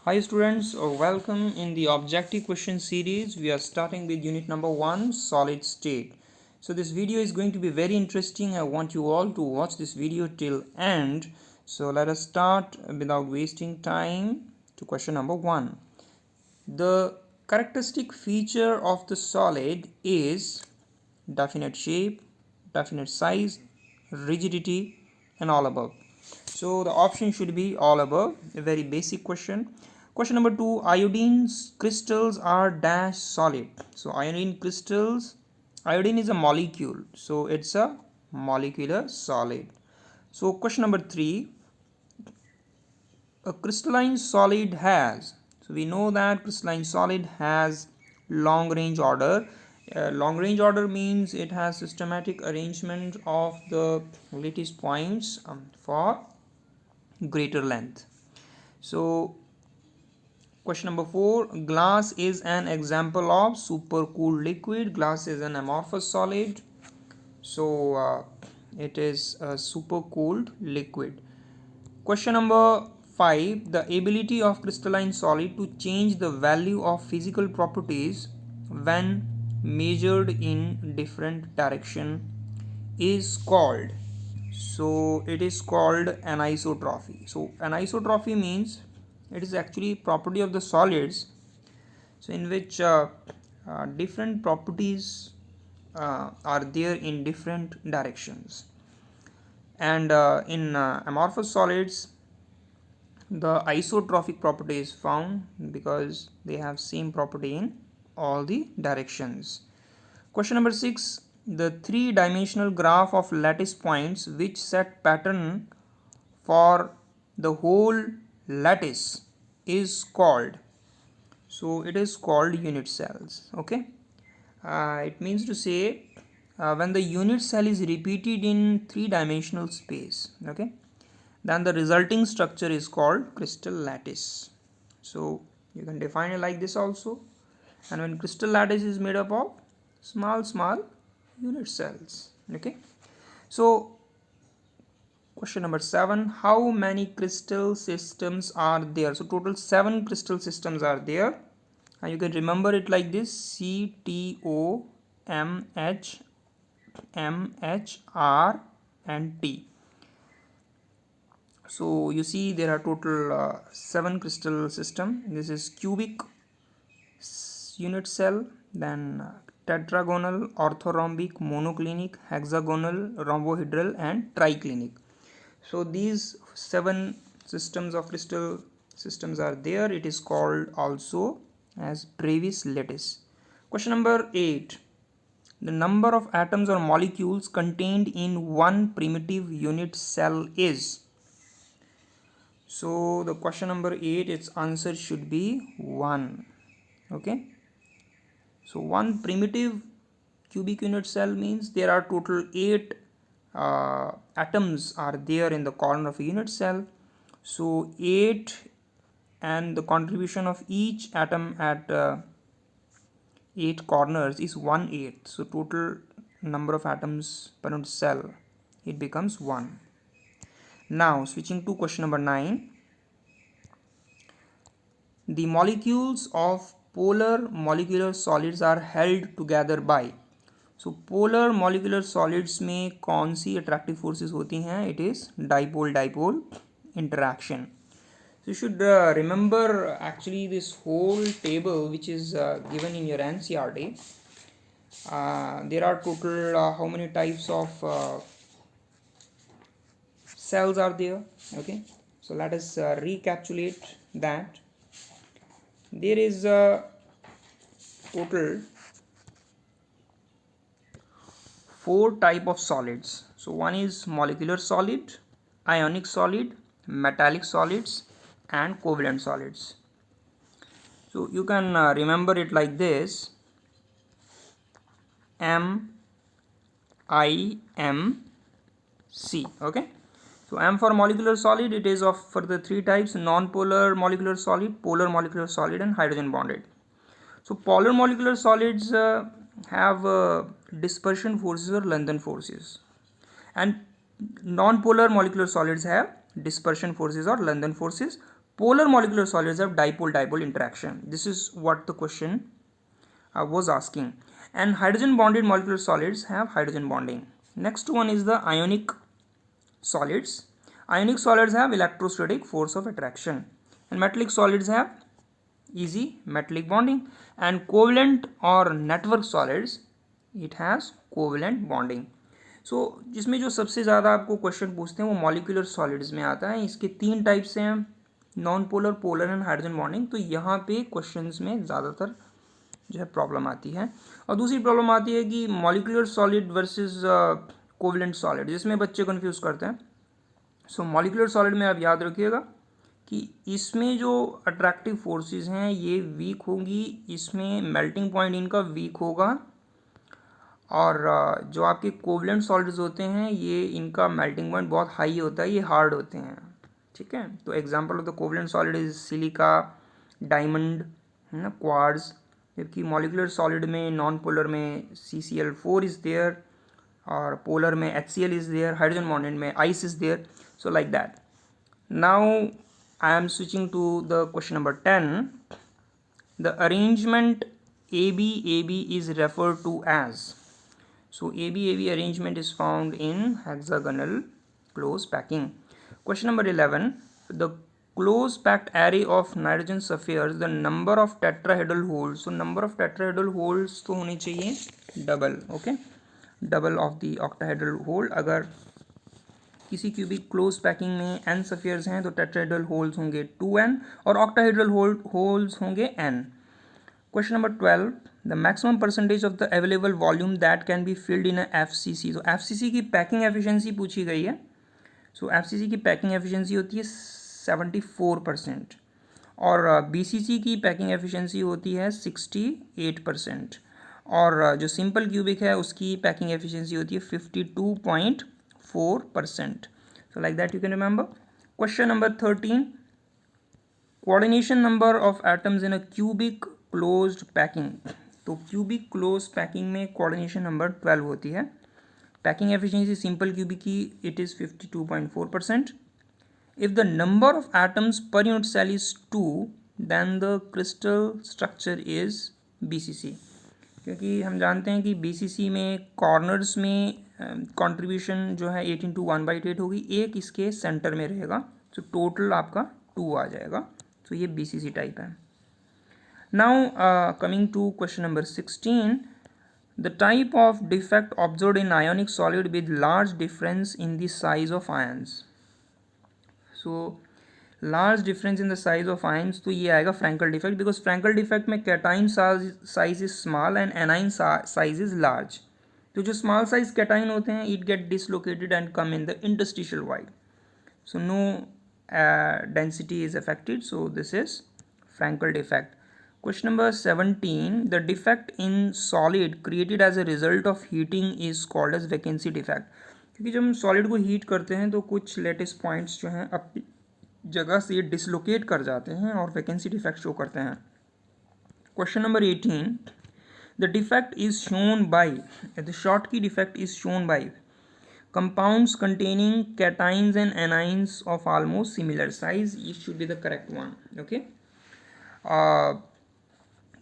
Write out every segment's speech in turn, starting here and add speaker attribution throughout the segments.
Speaker 1: Hi students, welcome in the objective question series. We are starting with unit number 1, solid state. So this video is going to be very interesting. I want you all to watch this video till end. So let us start without wasting time to question number 1. The characteristic feature of the solid is definite shape, definite size, rigidity, and all above. So the option should be all above. A very basic question. Question number 2, iodine crystals are dash solid. So iodine is a molecule, so it's a molecular solid. So question number 3, a crystalline solid has, so we know that crystalline solid has long range order. Long range order means it has systematic arrangement of the lattice points for greater length. So question number 4, glass is an example of supercooled liquid. Glass is an amorphous solid, so it is a supercooled liquid. Question number 5, the ability of crystalline solid to change the value of physical properties when measured in different direction is called, so it is called anisotropy. So anisotropy means it is actually property of the solids, so in which different properties are there in different directions, and in amorphous solids the isotrophic property is found because they have same property in all the directions. Question number 6, the three-dimensional graph of lattice points which set pattern for the whole lattice is called, so it is called unit cells. Okay, it means to say when the unit cell is repeated in three-dimensional space, okay, then the resulting structure is called crystal lattice. So you can define it like this also. And when crystal lattice is made up of small unit cells. Okay, so question number 7, how many crystal systems are there? So total 7 crystal systems are there, and you can remember it like this: CTO, MH, MHR and T. So you see there are total 7 crystal system. This is cubic unit cell, then tetragonal, orthorhombic, monoclinic, hexagonal, rhombohedral and triclinic. So these 7 systems of crystal systems are there. It is called also as Travis lattice. Question number 8, the number of atoms or molecules contained in one primitive unit cell is. So the question number 8, its answer should be 1. Okay, so one primitive cubic unit cell means there are total 8 atoms are there in the corner of a unit cell. So 8, and the contribution of each atom at 8 corners is 1/8. So total number of atoms per unit cell, it becomes 1. Now switching to question number 9, the molecules of polar molecular solids are held together by. So polar molecular solids में कौन सी attractive forces होती हैं? It is dipole dipole interaction. So you should remember actually this whole table which is given in your NCERT. There are total how many types of cells are there? Okay, so let us recapitulate that. There is a total 4 type of solids. So one is molecular solid, ionic solid, metallic solids and covalent solids. So you can remember it like this: M, I, M, C. Okay, so M for molecular solid, it is of for the 3 types: non-polar molecular solid, polar molecular solid and hydrogen bonded. So polar molecular solids have dispersion forces or London forces, and non-polar molecular solids have dispersion forces or London forces. polar molecular solids have dipole-dipole interaction. This is what the question was asking. And hydrogen bonded molecular solids have hydrogen bonding. Next one is the ionic solids. Ionic solids have electrostatic force of attraction, and metallic solids have easy metallic bonding. And covalent or network solids, it has covalent bonding. सो जिसमें जो सबसे ज़्यादा आपको question पूछते हैं वो molecular solids में आता है. इसके 3 टाइप्स हैं, non polar, polar and hydrogen bonding. तो यहाँ पे क्वेश्चंस में ज़्यादातर जो है प्रॉब्लम आती है. और दूसरी प्रॉब्लम आती है कि molecular solid versus covalent solid, जिसमें बच्चे कंफ्यूज करते हैं. सो मॉलिक्यूलर सॉलिड में आप याद रखिएगा कि इसमें जो अट्रैक्टिव फोर्सेस हैं ये वीक होंगी, इसमें मेल्टिंग पॉइंट इनका वीक होगा. और जो आपके कोवलेंट सॉलिड्स होते हैं ये इनका मेल्टिंग पॉइंट बहुत हाई होता है, ये हार्ड होते हैं. ठीक है. तो example of the covalent solid is silica, diamond, है ना, क्वार्ट्ज. जबकि मॉलिक्यूलर सॉलिड में, नॉन पोलर में CCl4 इज देयर, और पोलर में HCl is there, hydrogen bonded में ice is there. So like that. Now I am switching to the question number 10. The arrangement AB is referred to as. So AB arrangement is found in hexagonal close packing. Question number 11. The close packed array of nitrogen spheres, the number of tetrahedral holes. So number of tetrahedral holes तो होने चाहिए double. Okay, double of the octahedral hole. अगर किसी cubic close packing में n spheres हैं तो tetrahedral holes होंगे 2n और ऑक्टाहेड्रल होल्स होंगे n. Question number 12. The maximum percentage of the available volume that can be filled in a FCC. तो FCC की पैकिंग एफिशिएंसी पूछी गई है. सो FCC की पैकिंग एफिशिएंसी होती है 74% और BCC की पैकिंग एफिशिएंसी होती है 68%. और जो सिंपल क्यूबिक है उसकी पैकिंग एफिशिएंसी होती है 52.4%. So like that you can remember. Question number 13. Coordination number of atoms in a cubic closed packing. तो क्यूबिक क्लोज पैकिंग में कोऑर्डिनेशन नंबर 12 होती है. पैकिंग एफिशिएंसी सिंपल क्यूबिक की it is 52.4%. If the number of atoms per unit cell is 2 then the crystal structure is BCC. क्योंकि हम जानते हैं कि BCC में कॉर्नर्स में कंट्रीब्यूशन जो है 8 × 1/8 होगी, एक इसके सेंटर में रहेगा. तो टोटल आपका 2 आ जाएगा. तो ये BCC टाइप है. Now coming to question number 16. The type of defect observed in ionic solid with large difference in the size of ions. So large difference in the size of ions, तो ये आएगा Frankel defect, because Frankel defect में cation size is small and anion size is large. तो जो small size cation होते हैं it get dislocated and come in the interstitial void. So no density is affected. So this is Frankel defect. Question number 17. The defect in solid created as a result of heating is called as vacancy defect. क्योंकि जब हम solid को heat करते हैं तो कुछ latest points जो हैं अपनी जगह से डिसलोकेट कर जाते हैं और वैकेंसी डिफेक्ट शो करते हैं. Question number 18. The defect is shown by, the Schottky defect is shown by compounds containing cations and anions of almost similar size. It should be the correct one. Okay.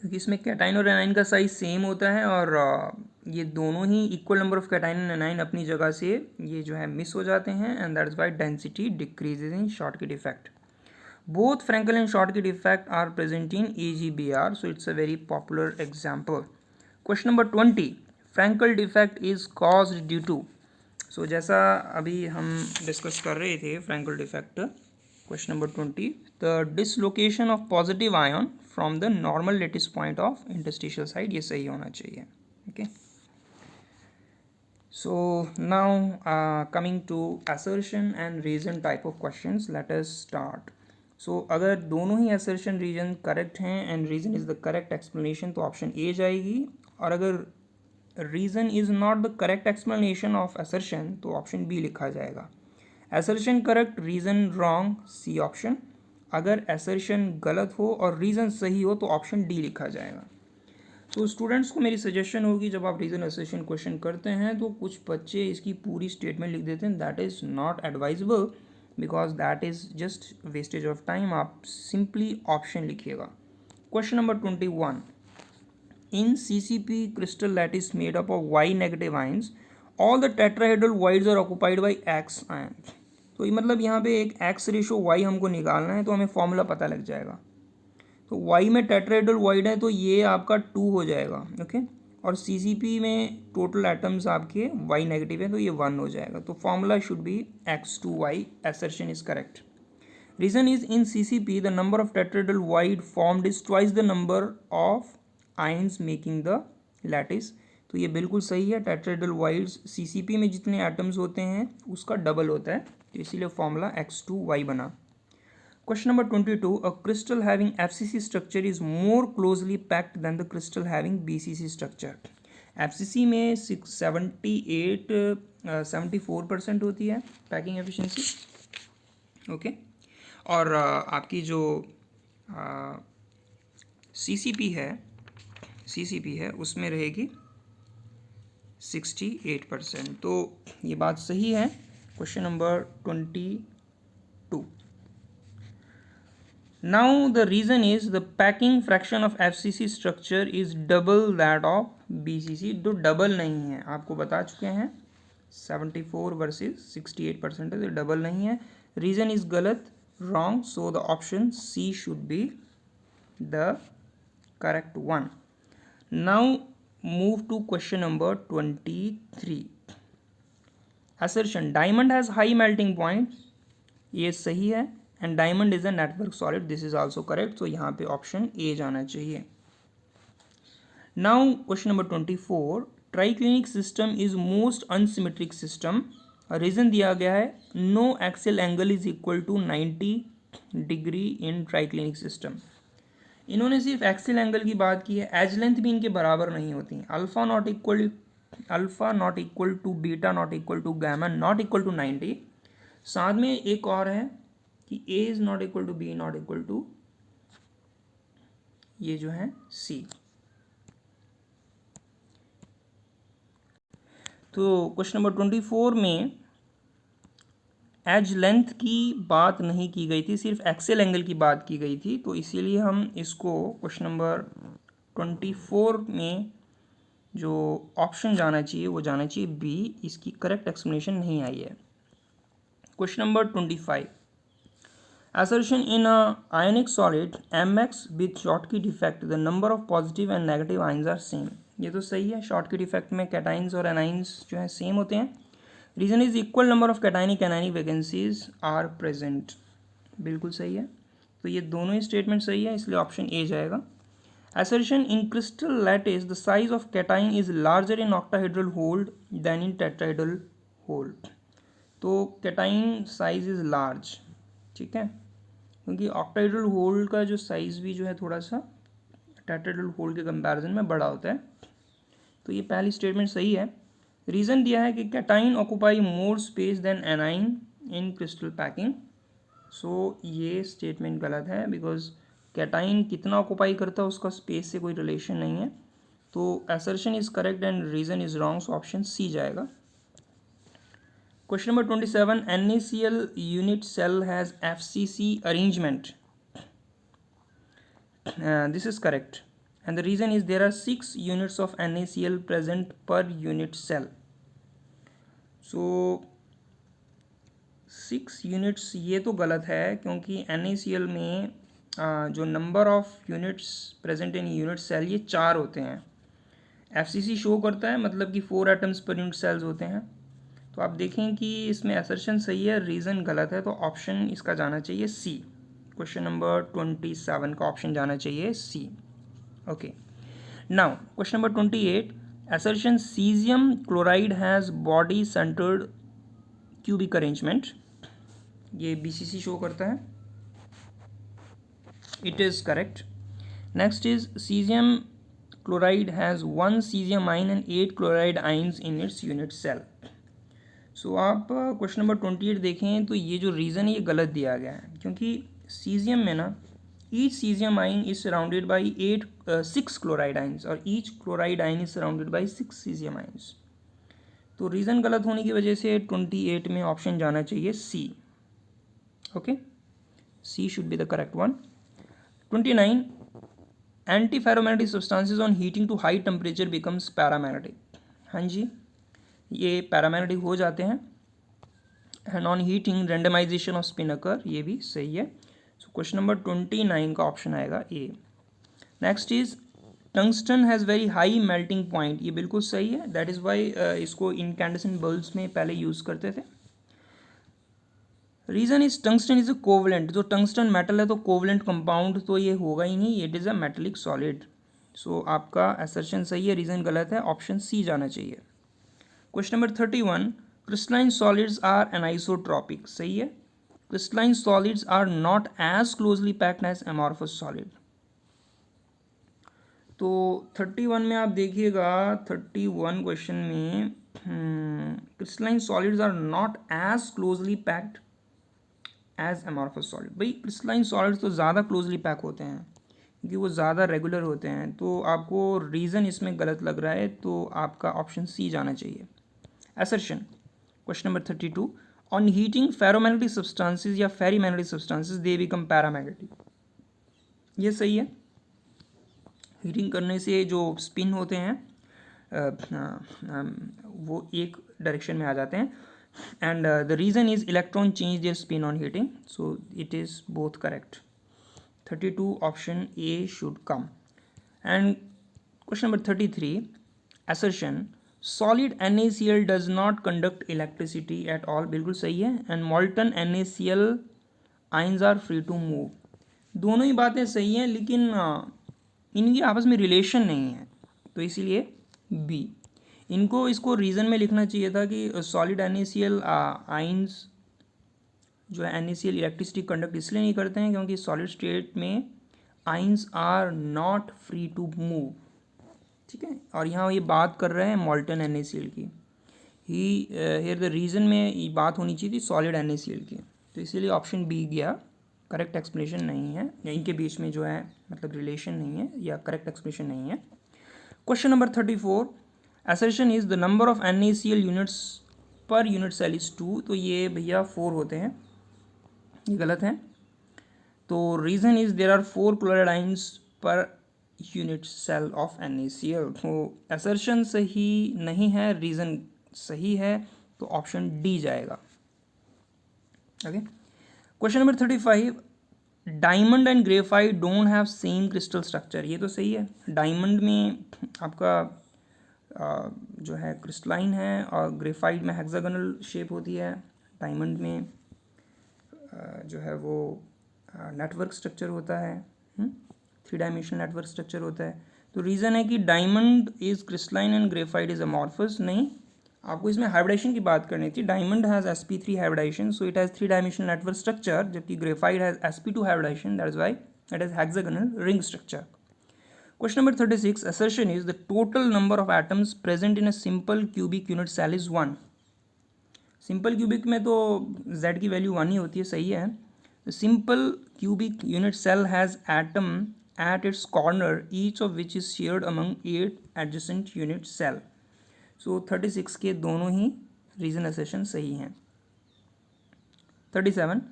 Speaker 1: क्योंकि इसमें cation और A9 का size same होता है और ये दोनों ही equal number of cation and anion अपनी जगह से ये जो है मिस हो जाते हैं and that is why density decreases in Schottky defect. Both Frenkel and Schottky defect are present in AGBR. So it's a very popular example. Question number 20. Frenkel defect is caused due to. So जैसा अभी हम discuss कर रहे थे Frenkel defect. Question number 20. The dislocation of positive ion from the normal lattice point of interstitial side. ये सही होना चाहिए. Okay. So now coming to assertion and reason type of questions. Let us start. So अगर दोनों ही assertion reason correct हैं and reason is the correct explanation तो option A जाएगी. और अगर reason is not the correct explanation of assertion तो option B लिखा जाएगा. Assertion correct, reason wrong, C option. अगर असर्शन गलत हो और रीज़न सही हो तो ऑप्शन डी लिखा जाएगा. तो स्टूडेंट्स को मेरी सजेशन होगी जब आप रीज़न असर्शन क्वेश्चन करते हैं तो कुछ बच्चे इसकी पूरी स्टेटमेंट लिख देते हैं. That is not advisable because that is just wastage of time. आप सिंपली ऑप्शन लिखिएगा. Question number 21. In CCP crystal lattice made up of Y negative ions, all the tetrahedral voids are occupied by X ions. तो ये मतलब यहाँ पे एक X ratio Y हमको निकालना है, तो हमें फॉर्मूला पता लग जाएगा. तो Y में टेट्राहेड्रल वॉइड है तो ये आपका 2 हो जाएगा. ओके. और CCP में टोटल एटम्स आपके Y नेगेटिव है तो ये 1 हो जाएगा. तो formula should be X2Y. assertion is correct. Reason is in CCP the number of tetrahedral void formed is twice the number of ions making the lattice. तो ये बिल्कुल सही है. टेट्राहेड्रल वॉइड्स CCP में जितने एटम्स होते हैं उसका डबल होता है, तो इसीलिए फॉर्मूला X2Y बना. Question number 22. A crystal having FCC structure is more closely packed than the crystal having BCC structure. FCC में 74% होती है पैकिंग एफिशिएंसी. ओके. और आपकी जो CCP है उसमें रहेगी 68%. तो ये बात सही है. Question number 22. Now the reason is the packing fraction of FCC structure is double that of BCC. तो डबल नहीं है, आपको बता चुके हैं 74 वर्सेस 68% है, तो डबल नहीं है. रीज़न इज गलत, wrong, so the option C should be the correct one. Now move to question number 23. Assertion diamond has high melting point. ये सही है. And diamond is a network solid. This is also correct. तो यहाँ पे option A जाना चाहिए. Now question number 24. Triclinic system is most unsymmetric system. Reason दिया गया है no axial angle is equal to 90 degree in triclinic system. इन्होंने सिर्फ एक्सियल एंगल की बात की है, एज लेंथ भी इनके बराबर नहीं होती. Alpha not equal to beta not equal to gamma not equal to 90. साथ में एक और है कि A is not equal to B not equal to ये जो है C. तो क्वेश्चन नंबर 24 में एज लेंथ की बात नहीं की गई थी, सिर्फ एक्सेल एंगल की बात की गई थी. तो इसीलिए हम इसको क्वेश्चन नंबर 24 में जो ऑप्शन जाना चाहिए वो जाना चाहिए B. इसकी करेक्ट एक्सप्लेनेशन नहीं आई है. Question number 25. Assertion in a ionic solid Mx with Schottky defect the number of positive and negative ions are same. ये तो सही है. Schottky defect में cations और anions जो है सेम होते हैं. Reason is equal number of cationic anionic vacancies are present. बिल्कुल सही है. तो ये दोनों ही स्टेटमेंट सही है, इसलिए ऑप्शन ए जाएगा. Assertion in crystal lattice the size of cation is larger in octahedral hole than in tetrahedral hole. तो cation size is large. ठीक है, क्योंकि ऑक्टाहेड्रल होल का जो साइज़ भी जो है थोड़ा सा टेट्राहेड्रल होल के कंपैरिजन में बड़ा होता है. तो ये पहली स्टेटमेंट सही है. रीज़न दिया है कि cation occupy more space than anion in crystal packing. So ये स्टेटमेंट गलत है, बिकॉज कैटाइन कितना ऑक्यूपाई करता है उसका स्पेस से कोई रिलेशन नहीं है. तो assertion is correct and reason is wrong. So option C जाएगा. Question number 27. NaCl unit cell has FCC arrangement. This is correct. And the reason is there are 6 units of NaCl present per unit cell. So 6 units ये तो गलत है, क्योंकि NaCl में जो number of units present in unit cell ये 4 होते हैं. FCC शो करता है मतलब कि 4 एटम्स पर यूनिट सेल्स होते हैं. तो आप देखें कि इसमें असर्शन सही है, रीज़न गलत है. तो ऑप्शन इसका जाना चाहिए सी. क्वेश्चन नंबर 27 का ऑप्शन जाना चाहिए C. Okay. Now question number 28. Assertion caesium chloride has body centred cubic arrangement. ये BCC शो करता है. It is correct. Next is caesium chloride has 1 caesium ion and 8 chloride ions in its unit cell. So आप question number 28 देखें तो ये जो reason है ये गलत दिया गया है, क्योंकि सीजियम में ना each caesium ion is surrounded by 6 chloride ions और each chloride ion is surrounded by 6 caesium ions. तो रीज़न गलत होने की वजह से 28 में ऑप्शन जाना चाहिए सी. Okay, C should be the correct one. 29. Antiferromagnetic substances on heating to high temperature becomes paramagnetic. हाँ जी, ये पैरामैग्नेटिक हो जाते हैं. And on heating randomisation of spin occur, ये भी सही है. सो क्वेश्चन नंबर 29 का ऑप्शन आएगा A. Next is tungsten has very high melting point. ये बिल्कुल सही है. दैट इज़ वाई इसको इनकैंडेसेंट बल्ब्स में पहले यूज़ करते थे. Reason is tungsten is a covalent. जो टंगस्टन मेटल है तो कोवलेंट कंपाउंड तो ये होगा ही नहीं, it is a metallic solid. So आपका असर्शन सही है, रीज़न गलत है, ऑप्शन सी जाना चाहिए. Question number 31. Crystalline solids are anisotropic. सही है. Crystalline solids are not as closely packed as amorphous solid. तो 31 में आप देखिएगा, 31 क्वेश्चन में crystalline solids are not as closely packed as amorphous solid. भाई क्रिस्टलाइन सॉलिड्स तो ज़्यादा क्लोजली पैक होते हैं क्योंकि वो ज़्यादा रेगुलर होते हैं. तो आपको रीज़न इसमें गलत लग रहा है, तो आपका ऑप्शन सी जाना चाहिए. Assertion. Question number 32. On heating ferromagnetic substances या फेरीमैग्नेटिक सब्सटेंसेस दे बिकम पैरामैग्नेटिक. ये सही है. हीटिंग करने से जो स्पिन होते हैं वो एक डायरेक्शन में आ जाते हैं. And the reason is electron change their spin on heating. So it is both correct. 32 option A should come. And question number 33. Assertion. Solid NaCl does not conduct electricity at all. बिल्कुल सही है. And molten NaCl ions are free to move. दोनों ही बातें सही हैं, लेकिन इनकी आपस में रिलेशन नहीं है, तो इसीलिए बी. इसको रीज़न में लिखना चाहिए था कि सॉलिड NaCl आइंस जो है NaCl इलेक्ट्रिसिटी कंडक्ट इसलिए नहीं करते हैं क्योंकि सॉलिड स्टेट में ions are not free to move. ठीक है. और यहाँ ये बात कर रहे हैं मॉल्टन NaCl की. हियर द रीज़न में ये बात होनी चाहिए थी सॉलिड NaCl की, तो इसीलिए ऑप्शन बी गया. करेक्ट एक्सप्लेनेशन नहीं है, या इनके बीच में जो है मतलब रिलेशन नहीं है या करेक्ट एक्सप्लेनेशन नहीं है. Question number 34. Assertion is the number of NaCl units per unit cell is 2. तो ये भैया 4 होते हैं, ये गलत है. तो reason is there are 4 chloride ions per unit cell of NaCl. तो असर्शन सही नहीं है, रीज़न सही है, तो ऑप्शन डी जाएगा. Okay. Question number 35. Diamond and graphite don't have same crystal structure. ये तो सही है. डायमंड में आपका जो है क्रिस्टलाइन है और ग्रेफाइट में हेक्सागोनल शेप होती है. डायमंड में जो है वो नेटवर्क स्ट्रक्चर होता है, 3 डायमेंशनल नेटवर्क स्ट्रक्चर होता है. तो रीज़न है कि diamond is crystalline and graphite is amorphous. नहीं, आपको इसमें हाइब्रिडेशन की बात करनी थी. Diamond has sp3 hybridisation, so it has 3 dimensional network structure, जबकि graphite has sp2 hybridisation, that is why it has hexagonal ring structure. Question number 36. Assertion is the total number of atoms present in a simple cubic unit cell is 1. Simple cubic में तो z की value 1 ही होती है. सही है. Simple cubic unit cell has atom at its corner, each of which is shared among 8 adjacent unit cell. So 36 के दोनों ही reason assertion सही हैं. 37.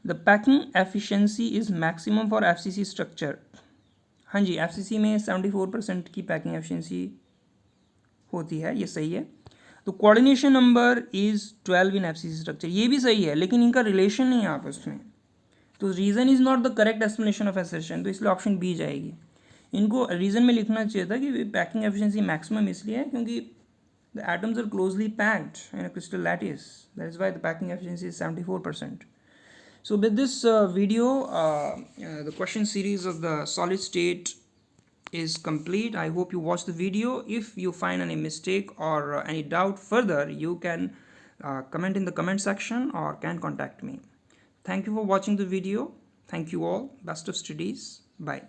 Speaker 1: The packing efficiency is maximum for FCC structure. हाँ जी, FCC में 74% की पैकिंग एफिशिएंसी होती है, ये सही है. तो coordination number is 12 in FCC structure. ये भी सही है, लेकिन इनका रिलेशन नहीं है आपस में. तो reason is not the correct explanation of assertion, तो इसलिए ऑप्शन बी जाएगी. इनको रीज़न में लिखना चाहिए था कि पैकिंग एफिशिएंसी मैक्सिमम इसलिए है क्योंकि the atoms are closely packed in a crystal lattice, that is why the packing efficiency is 74%. So with this video, the question series of the solid state is complete. I hope you watch the video. If you find any mistake or any doubt further, you can comment in the comment section or can contact me. Thank you for watching the video. Thank you all. Best of studies. Bye.